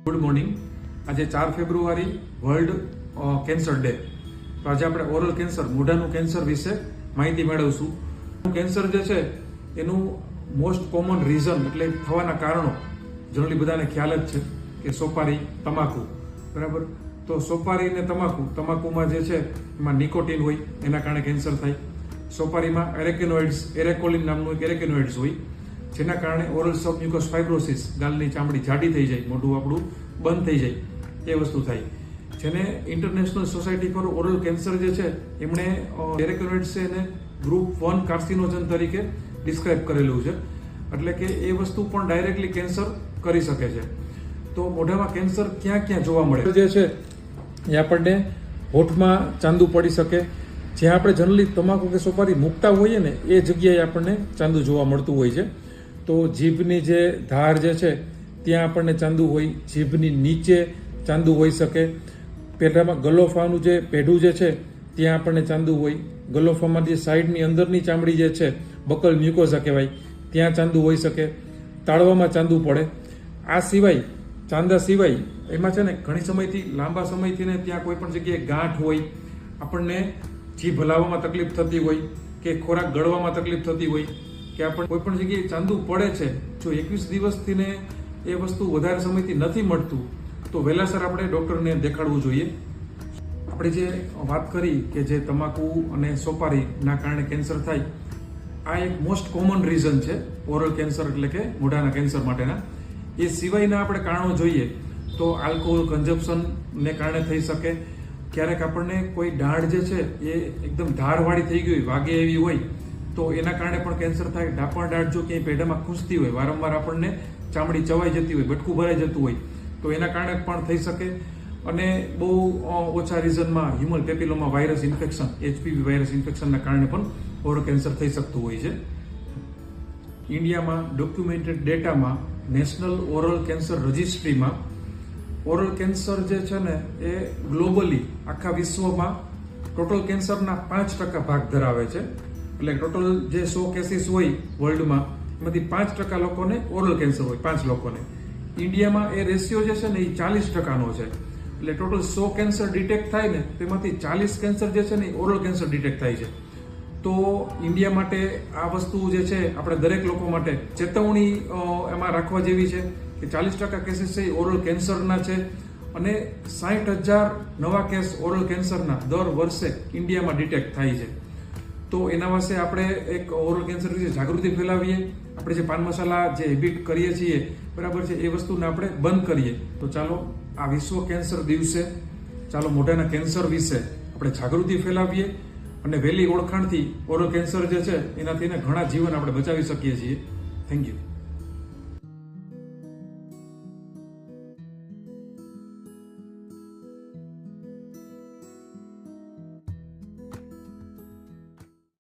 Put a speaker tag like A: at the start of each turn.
A: Good morning. આજે 4 ફેબ્રુઆરી world cancer day. તો આજે આપણે ઓરલ કેન્સર, મોઢાનું કેન્સર વિશે માહિતી મેળવશું। કેન્સર જે છે એનું મોસ્ટ કોમન રીઝન એટલે થવાના કારણો જનરલી બધાને ખ્યાલ જ છે કે સોપારી, તમાકુ, બરાબર। તો સોપારી ને તમાકુમાં જે છે એમાં નિકોટિન હોય, એના કારણે કેન્સર થાય। સોપારીમાં એરેકોલિન નામનું એક એરેકેનોઇડ્સ હોય, જેના કારણે ઓરલ સબમ્યુકસ ફાઇબ્રોસિસ, ગાલની ચામડી જાડી થઈ જાય, મોઢું આપણું બંધ થઈ જાય, એ વસ્તુ થાય। જેને international society for oral cancer જે છે એમણે એરેકેનોઇડ્સ એને ગ્રુપ 1 કાર્સિનોજન તરીકે ડિસ્ક્રાઇબ કરેલું છે, એટલે કે એ વસ્તુ પણ ડાયરેક્ટલી કેન્સર કરી શકે છે। તો મોઢામાં કેન્સર ક્યાં ક્યાં જોવા મળે જે છે એ આપણને હોઠમાં ચાંદુ પડી શકે, જ્યાં આપણે જનરલી તમાકુ કે સોપારી મૂકતા હોઈએ ને એ જગ્યાએ આપણને ચાંદુ જોવા મળતું હોય છે। તો જીભની જે ધાર જે છે ત્યાં આપણને ચાંદુ હોય, જીભની નીચે ચાંદુ હોઈ શકે, પેટામાં ગલોફાનું જે પેઢું જે છે ત્યાં આપણને ચાંદુ હોય, ગલોફામાં જે સાઈડની અંદરની ચામડી જે છે, બકલ મ્યુકોઝા કહેવાય, ત્યાં ચાંદુ હોઈ શકે, તાળવામાં ચાંદુ પડે। આ સિવાય ચાંદા સિવાય એમાં છે ને ઘણી સમયથી, લાંબા સમયથી ને ત્યાં કોઈ પણ જગ્યાએ ગાંઠ હોય, આપણને જીભ હલાવવામાં તકલીફ થતી હોય કે ખોરાક ગળવામાં તકલીફ થતી હોય કે આપણે કોઈ પણ જગ્યાએ ચાંદુ પડે છે, જો 21 દિવસથી ને એ વસ્તુ વધારે સમયથી નથી મળતું તો વહેલાસર આપણે ડૉક્ટરને દેખાડવું જોઈએ। આપણે જે વાત કરી કે જે તમાકુ અને સોપારીના કારણે કેન્સર થાય, આ એક મોસ્ટ કોમન રીઝન છે ઓરલ કેન્સર એટલે કે મોઢાના કેન્સર માટેના। એ સિવાયના આપણે કારણો જોઈએ તો આલ્કોહોલ કન્ઝપ્શનને કારણે થઈ શકે, ક્યારેક આપણને કોઈ દાઢ જે છે એ એકદમ ધારવાળી થઈ ગઈ હોય, વાગે એવી હોય તો એના કારણે પણ કેન્સર થાય। ડાપણ દાઢ જો ક્યાંય પેઢામાં ખૂંચતી હોય, વારંવાર આપણને ચામડી ચવાઈ જતી હોય, બટકું ભરાઈ જતું હોય તો એના કારણે પણ થઈ શકે। અને બહુ ઓછા રીઝનમાં human papilloma virus infection, HPV virus ઇન્ફેક્શનના કારણે પણ ઓરલ કેન્સર થઈ શકતું હોય છે। ઇન્ડિયામાં ડોક્યુમેન્ટેડ ડેટામાં નેશનલ ઓરલ કેન્સર રજિસ્ટ્રીમાં ઓરલ કેન્સર જે છે ને એ ગ્લોબલી આખા વિશ્વમાં ટોટલ કેન્સરના 5% ભાગ ધરાવે છે। એટલે ટોટલ જે 100 કેસીસ હોય વર્લ્ડમાં એમાંથી 5% લોકોને ઓરલ કેન્સર હોય, 5 લોકોને। ઇન્ડિયામાં એ રેશિયો જે છે ને એ 40%નો છે, એટલે ટોટલ 100 કેન્સર ડિટેક્ટ થાય ને તેમાંથી 40 કેન્સર જે છે ને એ ઓરલ કેન્સર ડિટેક્ટ થાય છે। તો ઇન્ડિયા માટે આ વસ્તુ જે છે આપણે દરેક લોકો માટે ચેતવણી એમાં રાખવા જેવી છે કે 40% કેસીસ છે એ ઓરલ કેન્સરના છે અને 60,000 નવા કેસ ઓરલ કેન્સરના દર વર્ષે ઇન્ડિયામાં ડિટેક્ટ થાય છે। તો એના વિશે આપણે એક ઓરલ કેન્સર વિશે જાગૃતિ ફેલાવીએ, આપણે જે પાન મસાલા જે હેબિટ કરીએ છીએ, બરાબર છે, એ વસ્તુને આપણે બંધ કરીએ। તો ચાલો આ વિશ્વ કેન્સર દિવસે ચાલો મોઢાના કેન્સર વિશે આપણે જાગૃતિ ફેલાવીએ અને વહેલી ઓળખાણથી ઓરલ કેન્સર જે છે એનાથી ઘણા જીવન આપણે બચાવી શકીએ છીએ। Thank you.